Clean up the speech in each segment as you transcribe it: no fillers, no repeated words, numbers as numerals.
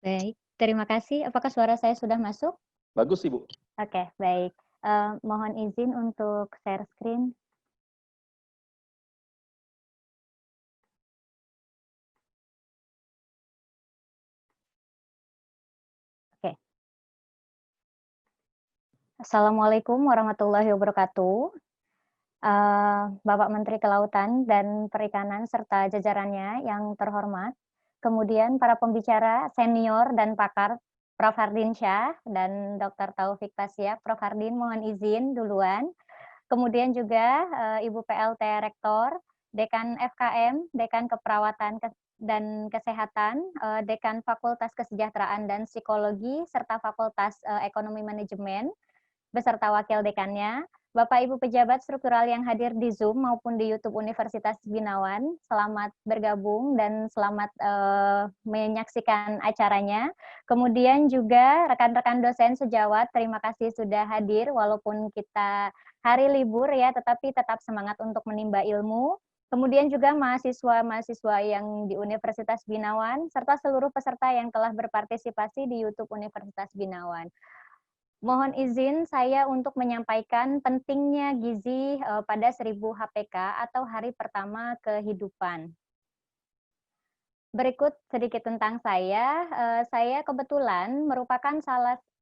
Baik, terima kasih. Apakah suara saya sudah masuk? Bagus, Ibu. Oke, baik. Mohon izin untuk share screen. Oke. Assalamualaikum warahmatullahi wabarakatuh. Bapak Menteri Kelautan dan Perikanan serta jajarannya yang terhormat. Kemudian para pembicara senior dan pakar, Prof. Hardinsyah dan Dr. Taufik Tasya. Prof. Hardin mohon izin duluan. Kemudian juga Ibu PLT Rektor, Dekan FKM, Dekan Keperawatan dan Kesehatan, Dekan Fakultas Kesejahteraan dan Psikologi, serta Fakultas Ekonomi Manajemen, beserta wakil dekannya, Bapak Ibu pejabat struktural yang hadir di Zoom maupun di YouTube Universitas Binawan, selamat bergabung dan selamat menyaksikan acaranya. Kemudian juga rekan-rekan dosen sejawat, terima kasih sudah hadir walaupun kita hari libur ya, tetapi tetap semangat untuk menimba ilmu. Kemudian juga mahasiswa-mahasiswa yang di Universitas Binawan, serta seluruh peserta yang telah berpartisipasi di YouTube Universitas Binawan. Mohon izin saya untuk menyampaikan pentingnya gizi pada 1000 HPK atau hari pertama kehidupan. Berikut sedikit tentang saya. Saya kebetulan merupakan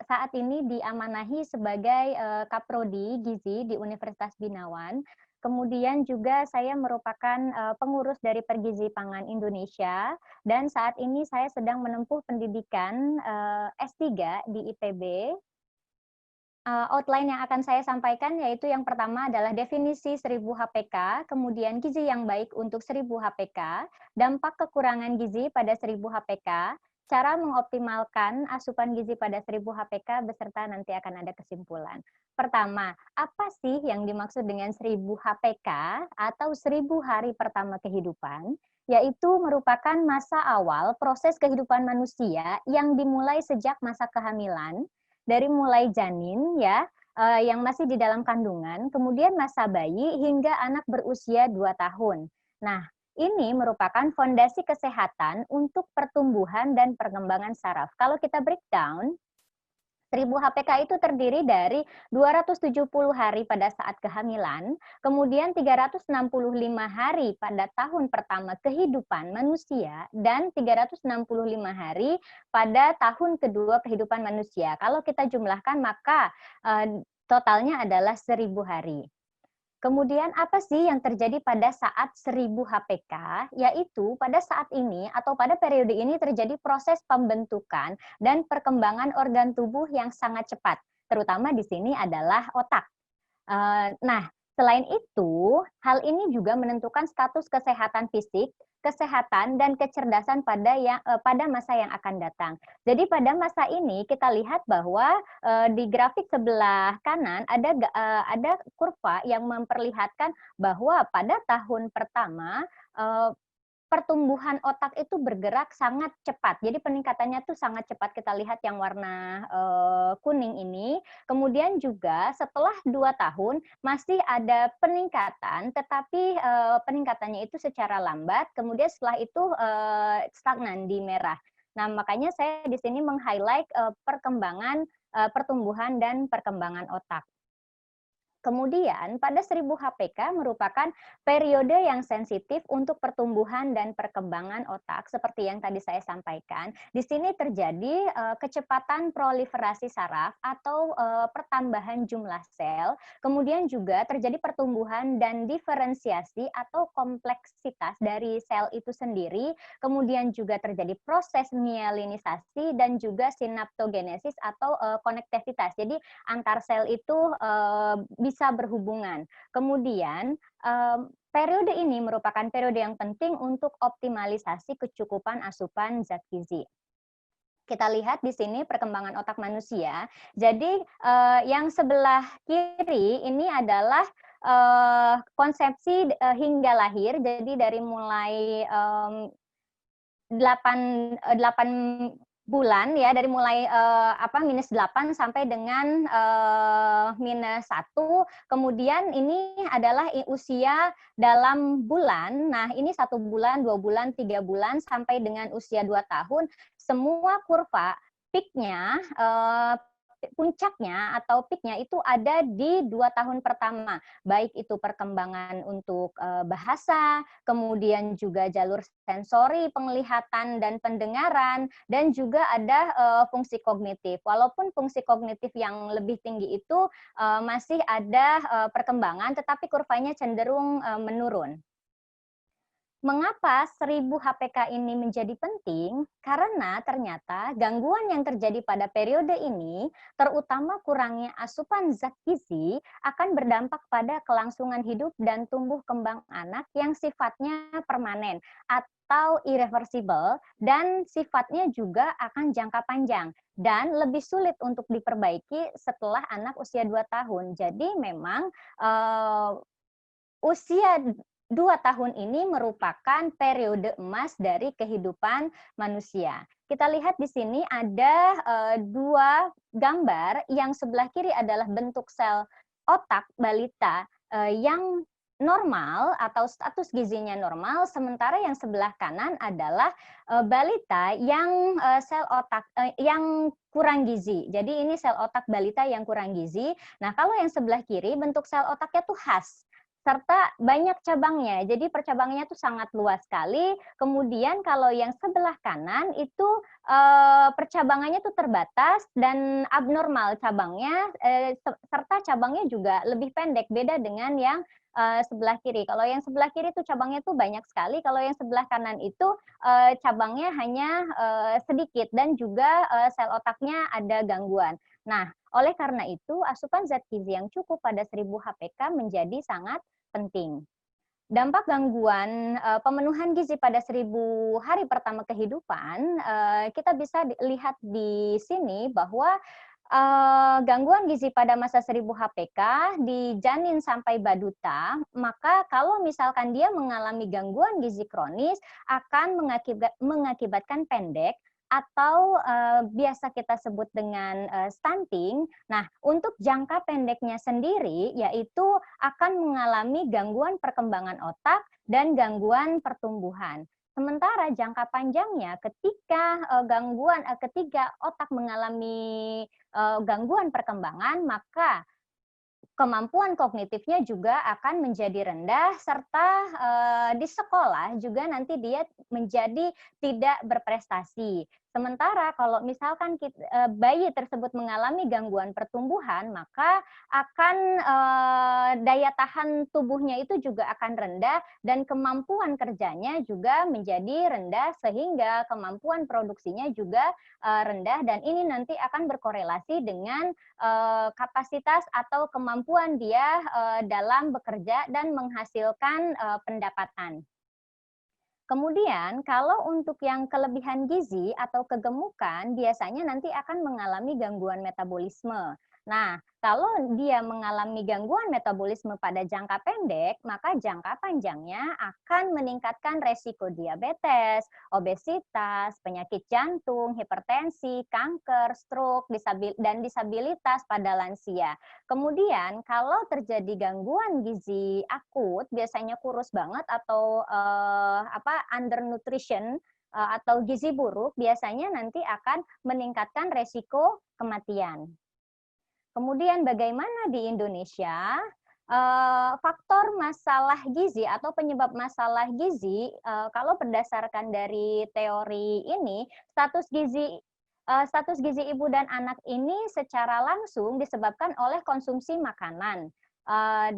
saat ini diamanahi sebagai Kaprodi Gizi di Universitas Binawan. Kemudian juga saya merupakan pengurus dari Pergizi Pangan Indonesia dan saat ini saya sedang menempuh pendidikan S3 di IPB. Outline yang akan saya sampaikan yaitu yang pertama adalah definisi 1000 HPK, kemudian gizi yang baik untuk 1000 HPK, dampak kekurangan gizi pada 1000 HPK, cara mengoptimalkan asupan gizi pada 1000 HPK, beserta nanti akan ada kesimpulan. Pertama, apa sih yang dimaksud dengan 1000 HPK atau 1000 hari pertama kehidupan? Yaitu merupakan masa awal proses kehidupan manusia yang dimulai sejak masa kehamilan, dari mulai janin ya, yang masih di dalam kandungan, kemudian masa bayi hingga anak berusia 2 tahun. Nah, ini merupakan fondasi kesehatan untuk pertumbuhan dan perkembangan saraf. Kalau kita breakdown, 1000 HPK itu terdiri dari 270 hari pada saat kehamilan, kemudian 365 hari pada tahun pertama kehidupan manusia, dan 365 hari pada tahun kedua kehidupan manusia. Kalau kita jumlahkan maka totalnya adalah 1000 hari. Kemudian apa sih yang terjadi pada saat 1000 HPK? Yaitu pada saat ini atau pada periode ini terjadi proses pembentukan dan perkembangan organ tubuh yang sangat cepat. Terutama di sini adalah otak. Nah, selain itu, hal ini juga menentukan status kesehatan fisik, kesehatan, dan kecerdasan pada masa yang akan datang. Jadi pada masa ini kita lihat bahwa di grafik sebelah kanan ada kurva yang memperlihatkan bahwa pada tahun pertama pertumbuhan otak itu bergerak sangat cepat. Jadi peningkatannya tuh sangat cepat, kita lihat yang warna kuning ini. Kemudian juga setelah 2 tahun masih ada peningkatan, tetapi peningkatannya itu secara lambat. Kemudian setelah itu stagnan di merah. Nah, makanya saya di sini meng-highlight perkembangan pertumbuhan dan perkembangan otak. Kemudian pada 1000 HPK merupakan periode yang sensitif untuk pertumbuhan dan perkembangan otak seperti yang tadi saya sampaikan. Di sini terjadi kecepatan proliferasi saraf atau pertambahan jumlah sel, kemudian juga terjadi pertumbuhan dan diferensiasi atau kompleksitas dari sel itu sendiri, kemudian juga terjadi proses mielinisasi dan juga sinaptogenesis atau konektivitas. Jadi antar sel itu bisa berhubungan. Kemudian periode ini merupakan periode yang penting untuk optimalisasi kecukupan asupan zat gizi. Kita lihat di sini perkembangan otak manusia. Jadi yang sebelah kiri ini adalah konsepsi hingga lahir. Jadi dari mulai 8 bulan ya, dari mulai -8 sampai dengan -1. Kemudian ini adalah usia dalam bulan. Nah, ini 1 bulan, 2 bulan, 3 bulan sampai dengan usia 2 tahun. semua kurva peak-nya, puncaknya atau peak-nya itu ada di 2 tahun pertama, baik itu perkembangan untuk, bahasa, kemudian juga jalur sensori, penglihatan dan pendengaran, dan juga ada, fungsi kognitif. Walaupun fungsi kognitif yang lebih tinggi itu, masih ada, perkembangan, tetapi kurvanya cenderung, menurun. Mengapa 1000 HPK ini menjadi penting? Karena ternyata gangguan yang terjadi pada periode ini, terutama kurangnya asupan zat gizi, akan berdampak pada kelangsungan hidup dan tumbuh kembang anak yang sifatnya permanen atau irreversible, dan sifatnya juga akan jangka panjang dan lebih sulit untuk diperbaiki setelah anak usia 2 tahun. Jadi memang usia 2 tahun ini merupakan periode emas dari kehidupan manusia. Kita lihat di sini ada, 2 gambar, yang sebelah kiri adalah bentuk sel otak balita, yang normal atau status gizinya normal, sementara yang sebelah kanan adalah, balita yang, sel otak yang kurang gizi. Jadi ini sel otak balita yang kurang gizi. Nah, kalau yang sebelah kiri bentuk sel otaknya tuh khas, serta banyak cabangnya. Jadi percabangannya tuh sangat luas sekali. Kemudian kalau yang sebelah kanan itu, percabangannya tuh terbatas dan abnormal cabangnya, serta cabangnya juga lebih pendek, beda dengan yang, sebelah kiri. Kalau yang sebelah kiri tuh cabangnya tuh banyak sekali, kalau yang sebelah kanan itu, cabangnya hanya, sedikit, dan juga, sel otaknya ada gangguan. Nah, oleh karena itu asupan zat gizi yang cukup pada 1000 HPK menjadi sangat penting. Dampak gangguan, pemenuhan gizi pada 1000 hari pertama kehidupan, kita bisa lihat di sini bahwa, gangguan gizi pada masa 1000 HPK di janin sampai baduta, maka kalau misalkan dia mengalami gangguan gizi kronis akan mengakibatkan pendek atau, biasa kita sebut dengan, stunting. Nah, untuk jangka pendeknya sendiri, yaitu akan mengalami gangguan perkembangan otak dan gangguan pertumbuhan. Sementara jangka panjangnya ketika otak mengalami, gangguan perkembangan, maka kemampuan kognitifnya juga akan menjadi rendah, serta, di sekolah juga nanti dia menjadi tidak berprestasi. Sementara kalau misalkan bayi tersebut mengalami gangguan pertumbuhan, maka akan, daya tahan tubuhnya itu juga akan rendah dan kemampuan kerjanya juga menjadi rendah, sehingga kemampuan produksinya juga, rendah, dan ini nanti akan berkorelasi dengan, kapasitas atau kemampuan dia, dalam bekerja dan menghasilkan, pendapatan. Kemudian kalau untuk yang kelebihan gizi atau kegemukan, biasanya nanti akan mengalami gangguan metabolisme. Nah, kalau dia mengalami gangguan metabolisme pada jangka pendek, maka jangka panjangnya akan meningkatkan resiko diabetes, obesitas, penyakit jantung, hipertensi, kanker, stroke, dan disabilitas pada lansia. Kemudian kalau terjadi gangguan gizi akut, biasanya kurus banget atau, undernutrition, atau gizi buruk, biasanya nanti akan meningkatkan resiko kematian. Kemudian bagaimana di Indonesia? Faktor masalah gizi atau penyebab masalah gizi, kalau berdasarkan dari teori ini, status gizi ibu dan anak ini secara langsung disebabkan oleh konsumsi makanan,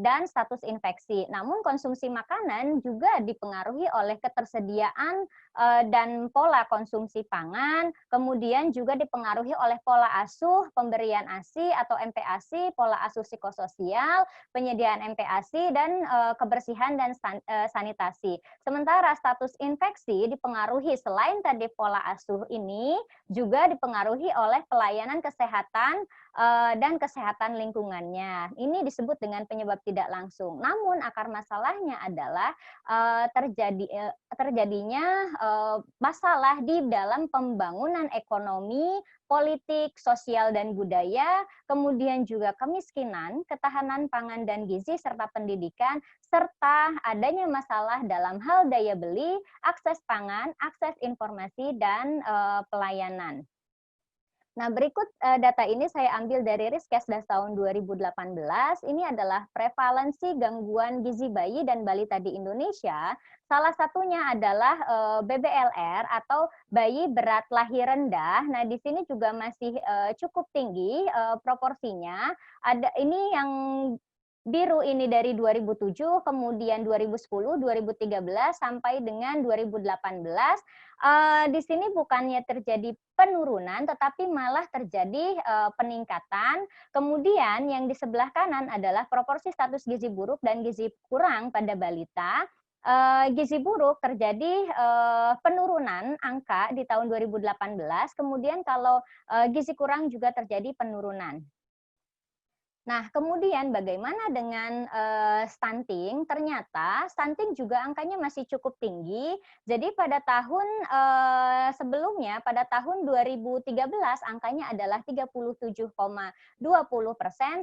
dan status infeksi. Namun konsumsi makanan juga dipengaruhi oleh ketersediaan, dan pola konsumsi pangan, kemudian juga dipengaruhi oleh pola asuh, pemberian ASI atau MPASI, pola asuh psikososial, penyediaan MPASI, dan, kebersihan dan sanitasi. Sementara status infeksi dipengaruhi selain tadi pola asuh ini, juga dipengaruhi oleh pelayanan kesehatan, dan kesehatan lingkungannya. Ini disebut dengan dengan penyebab tidak langsung. Namun akar masalahnya adalah terjadinya masalah di dalam pembangunan ekonomi, politik, sosial, dan budaya, kemudian juga kemiskinan, ketahanan pangan dan gizi, serta pendidikan, serta adanya masalah dalam hal daya beli, akses pangan, akses informasi, dan pelayanan. Nah, berikut data ini saya ambil dari Riskesdas tahun 2018. Ini adalah prevalensi gangguan gizi bayi dan balita di Indonesia. Salah satunya adalah BBLR atau bayi berat lahir rendah. Nah, di sini juga masih cukup tinggi proporsinya. Ada ini yang biru ini dari 2007, kemudian 2010, 2013 sampai dengan 2018. Di sini bukannya terjadi penurunan, tetapi malah terjadi peningkatan. Kemudian yang di sebelah kanan adalah proporsi status gizi buruk dan gizi kurang pada balita. Gizi buruk terjadi penurunan angka di tahun 2018, kemudian kalau gizi kurang juga terjadi penurunan. Nah, kemudian bagaimana dengan stunting? Ternyata stunting juga angkanya masih cukup tinggi. Jadi pada tahun sebelumnya, pada tahun 2013 angkanya adalah 37,20%,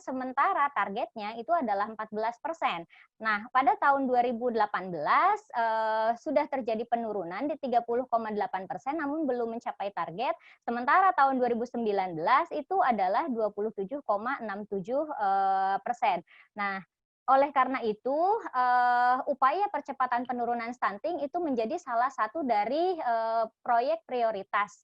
sementara targetnya itu adalah 14%. Nah, pada tahun 2018 sudah terjadi penurunan di 30,8%, namun belum mencapai target. Sementara tahun 2019 itu adalah 27,67%. Nah, oleh karena itu, upaya percepatan penurunan stunting itu menjadi salah satu dari proyek prioritas,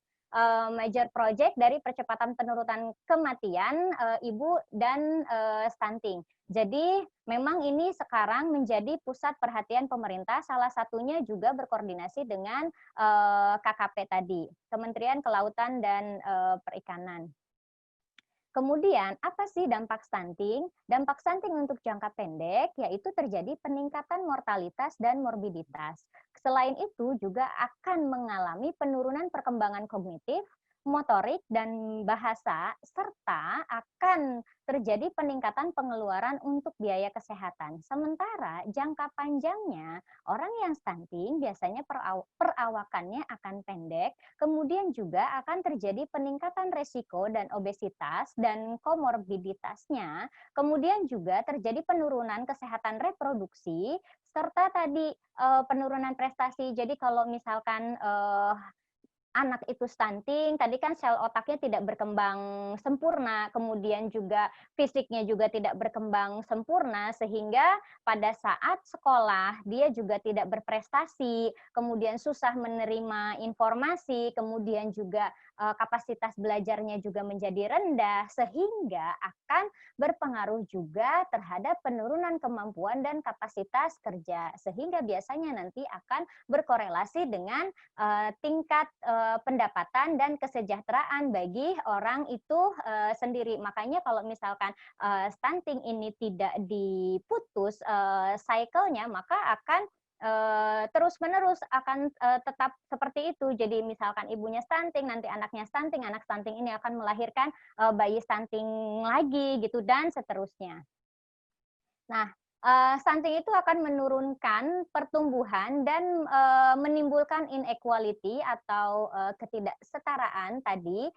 major project dari percepatan penurunan kematian ibu dan stunting. Jadi memang ini sekarang menjadi pusat perhatian pemerintah, salah satunya juga berkoordinasi dengan KKP tadi, Kementerian Kelautan dan Perikanan. Kemudian, apa sih dampak stunting? Dampak stunting untuk jangka pendek yaitu terjadi peningkatan mortalitas dan morbiditas. Selain itu juga akan mengalami penurunan perkembangan kognitif, motorik, dan bahasa, serta akan terjadi peningkatan pengeluaran untuk biaya kesehatan. Sementara jangka panjangnya, orang yang stunting biasanya perawakannya akan pendek, kemudian juga akan terjadi peningkatan resiko dan obesitas dan komorbiditasnya, kemudian juga terjadi penurunan kesehatan reproduksi, serta tadi penurunan prestasi. Jadi kalau misalkan anak itu stunting, tadi kan sel otaknya tidak berkembang sempurna, kemudian juga fisiknya juga tidak berkembang sempurna, sehingga pada saat sekolah dia juga tidak berprestasi, kemudian susah menerima informasi, kemudian juga kapasitas belajarnya juga menjadi rendah, sehingga akan berpengaruh juga terhadap penurunan kemampuan dan kapasitas kerja, sehingga biasanya nanti akan berkorelasi dengan tingkat pendapatan dan kesejahteraan bagi orang itu sendiri. Makanya kalau misalkan stunting ini tidak diputus cycle-nya, maka akan terus-menerus akan tetap seperti itu. Jadi misalkan ibunya stunting, nanti anaknya stunting, anak stunting ini akan melahirkan bayi stunting lagi gitu dan seterusnya. Nah, stunting itu akan menurunkan pertumbuhan dan menimbulkan inequality atau ketidaksetaraan tadi.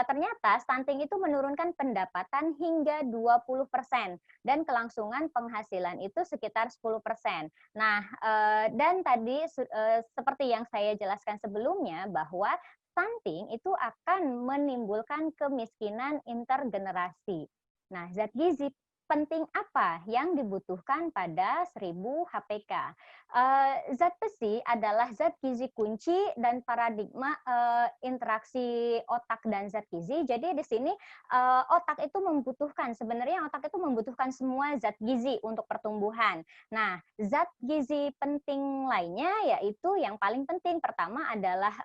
Ternyata stunting itu menurunkan pendapatan hingga 20% dan kelangsungan penghasilan itu sekitar 10%. Nah, dan tadi seperti yang saya jelaskan sebelumnya bahwa stunting itu akan menimbulkan kemiskinan intergenerasi. Nah, zat gizi penting apa yang dibutuhkan pada 1000 HPK? Zat besi adalah zat gizi kunci dan paradigma interaksi otak dan zat gizi. Jadi di sini otak itu membutuhkan, sebenarnya otak itu membutuhkan semua zat gizi untuk pertumbuhan. Nah, zat gizi penting lainnya yaitu yang paling penting pertama adalah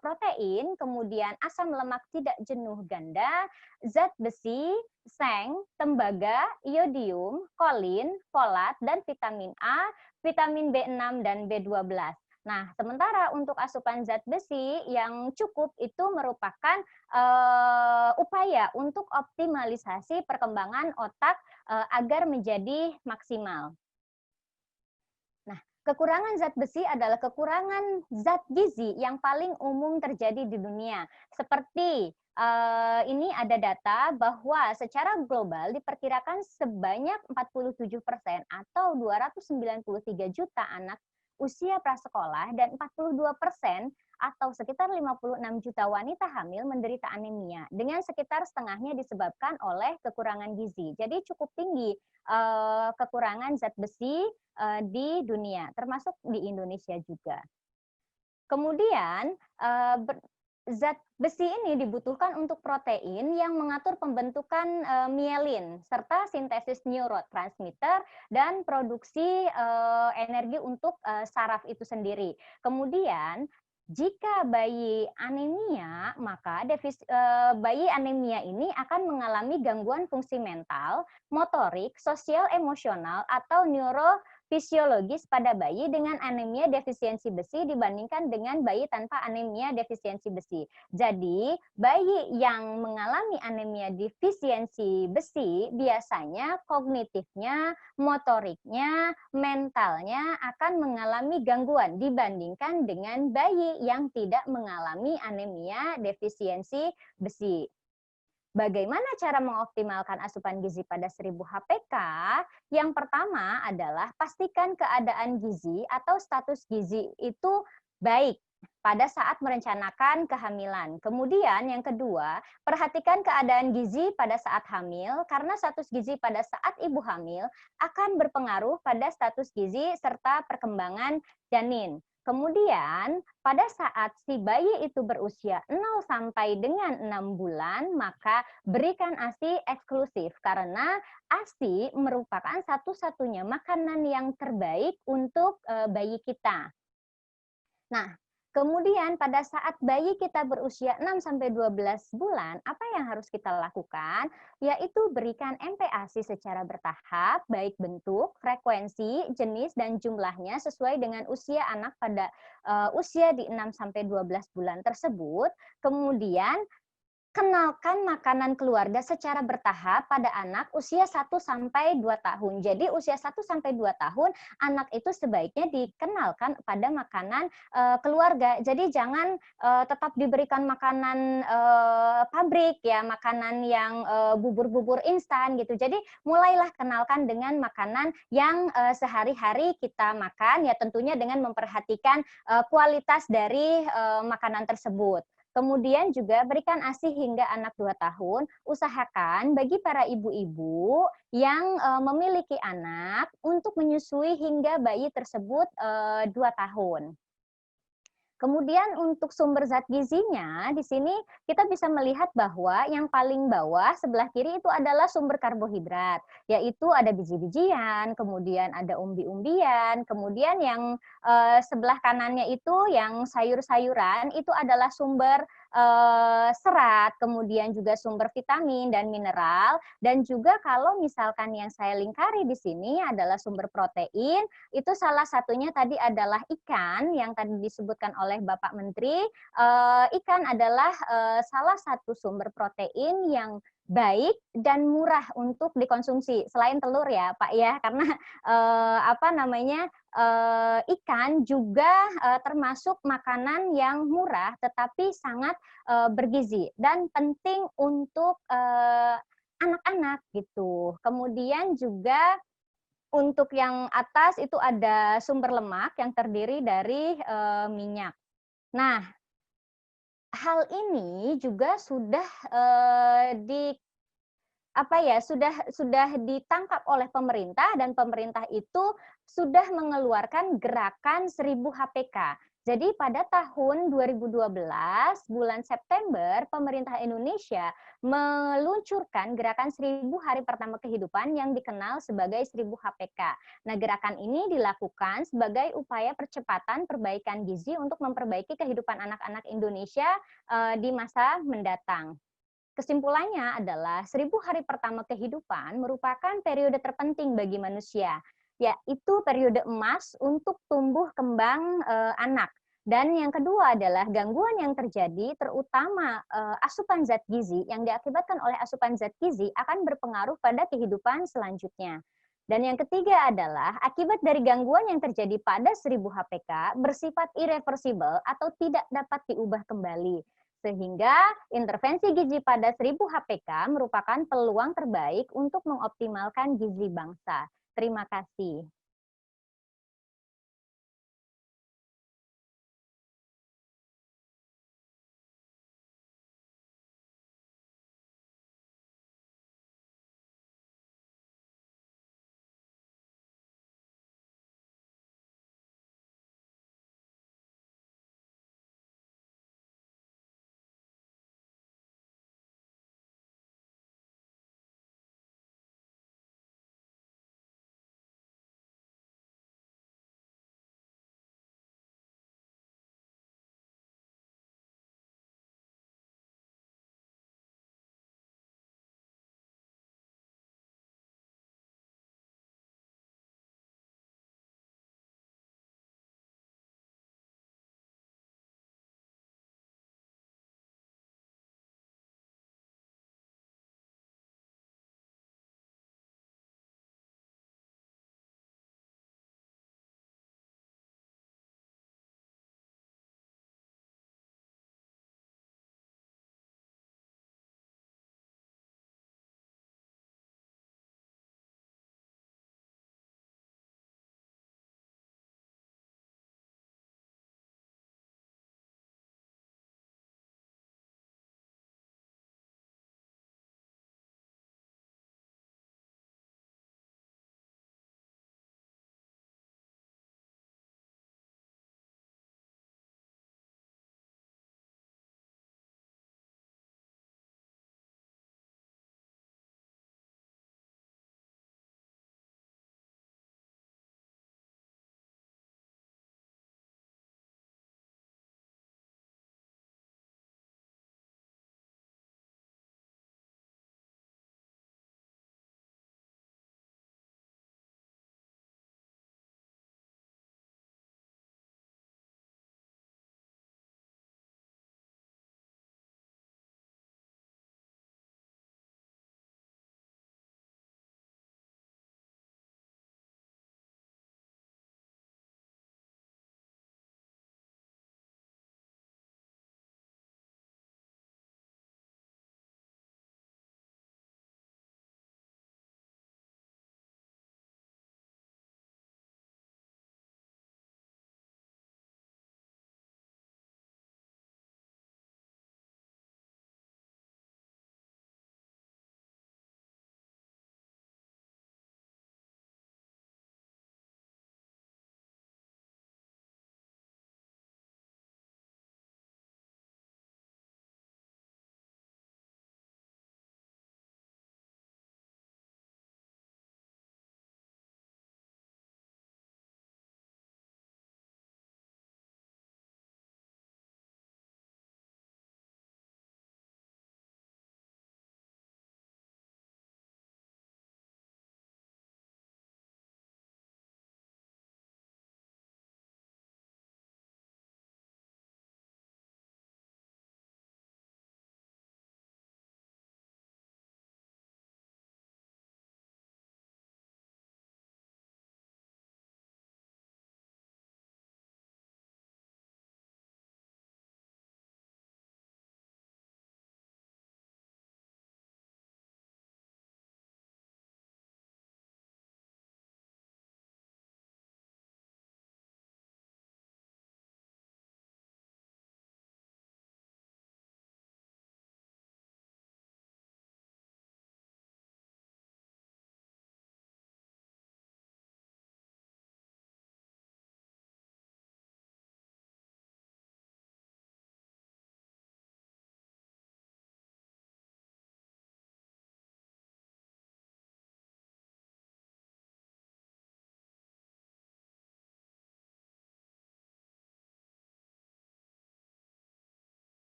protein, kemudian asam lemak tidak jenuh ganda, zat besi, seng, tembaga, iodium, kolin, folat, dan vitamin A, vitamin B6, dan B12. Nah, sementara untuk asupan zat besi yang cukup itu merupakan upaya untuk optimalisasi perkembangan otak agar menjadi maksimal. Nah, kekurangan zat besi adalah kekurangan zat gizi yang paling umum terjadi di dunia. Seperti ini ada data bahwa secara global diperkirakan sebanyak 47% atau 293 juta anak usia prasekolah dan 42% atau sekitar 56 juta wanita hamil menderita anemia dengan sekitar setengahnya disebabkan oleh kekurangan gizi. Jadi cukup tinggi kekurangan zat besi di dunia, termasuk di Indonesia juga. Kemudian zat besi ini dibutuhkan untuk protein yang mengatur pembentukan mielin serta sintesis neurotransmitter dan produksi energi untuk saraf itu sendiri. Kemudian jika bayi anemia, maka bayi anemia ini akan mengalami gangguan fungsi mental, motorik, sosial, emosional, atau neurofisiologis pada bayi dengan anemia defisiensi besi dibandingkan dengan bayi tanpa anemia defisiensi besi. Jadi, bayi yang mengalami anemia defisiensi besi biasanya kognitifnya, motoriknya, mentalnya akan mengalami gangguan dibandingkan dengan bayi yang tidak mengalami anemia defisiensi besi. Bagaimana cara mengoptimalkan asupan gizi pada 1000 HPK? Yang pertama adalah pastikan keadaan gizi atau status gizi itu baik pada saat merencanakan kehamilan. Kemudian yang kedua, perhatikan keadaan gizi pada saat hamil karena status gizi pada saat ibu hamil akan berpengaruh pada status gizi serta perkembangan janin. Kemudian pada saat si bayi itu berusia 0 sampai dengan 6 bulan, maka berikan ASI eksklusif karena ASI merupakan satu-satunya makanan yang terbaik untuk bayi kita. Nah, kemudian pada saat bayi kita berusia 6 sampai 12 bulan, apa yang harus kita lakukan? Yaitu berikan MPASI secara bertahap, baik bentuk, frekuensi, jenis, dan jumlahnya sesuai dengan usia anak pada usia di 6 sampai 12 bulan tersebut. Kemudian kenalkan makanan keluarga secara bertahap pada anak usia 1 sampai 2 tahun. Jadi usia 1 sampai 2 tahun anak itu sebaiknya dikenalkan pada makanan keluarga. Jadi jangan tetap diberikan makanan pabrik ya, makanan yang bubur-bubur instan gitu. Jadi mulailah kenalkan dengan makanan yang sehari-hari kita makan ya, tentunya dengan memperhatikan kualitas dari makanan tersebut. Kemudian juga berikan ASI hingga anak 2 tahun. Usahakan bagi para ibu-ibu yang memiliki anak untuk menyusui hingga bayi tersebut 2 tahun. Kemudian untuk sumber zat gizinya, di sini kita bisa melihat bahwa yang paling bawah sebelah kiri itu adalah sumber karbohidrat, yaitu ada biji-bijian, kemudian ada umbi-umbian, kemudian yang sebelah kanannya itu yang sayur-sayuran itu adalah sumber serat, kemudian juga sumber vitamin dan mineral, dan juga kalau misalkan yang saya lingkari di sini adalah sumber protein, itu salah satunya tadi adalah ikan yang tadi disebutkan oleh Bapak Menteri. Ikan adalah salah satu sumber protein yang baik dan murah untuk dikonsumsi selain telur ya Pak ya, karena ikan juga termasuk makanan yang murah tetapi sangat bergizi dan penting untuk anak-anak gitu. Kemudian juga untuk yang atas itu ada sumber lemak yang terdiri dari minyak. Nah, hal ini juga sudah sudah ditangkap oleh pemerintah dan pemerintah itu sudah mengeluarkan gerakan 1000 HPK. Jadi pada tahun 2012 bulan September pemerintah Indonesia meluncurkan gerakan 1000 hari pertama kehidupan yang dikenal sebagai 1000 HPK. Nah, gerakan ini dilakukan sebagai upaya percepatan perbaikan gizi untuk memperbaiki kehidupan anak-anak Indonesia di masa mendatang. Kesimpulannya adalah 1000 hari pertama kehidupan merupakan periode terpenting bagi manusia. Ya, itu periode emas untuk tumbuh kembang anak. Dan yang kedua adalah gangguan yang terjadi terutama asupan zat gizi yang diakibatkan oleh asupan zat gizi akan berpengaruh pada kehidupan selanjutnya. Dan yang ketiga adalah akibat dari gangguan yang terjadi pada 1000 HPK bersifat irreversible atau tidak dapat diubah kembali. Sehingga intervensi gizi pada 1000 HPK merupakan peluang terbaik untuk mengoptimalkan gizi bangsa. Terima kasih.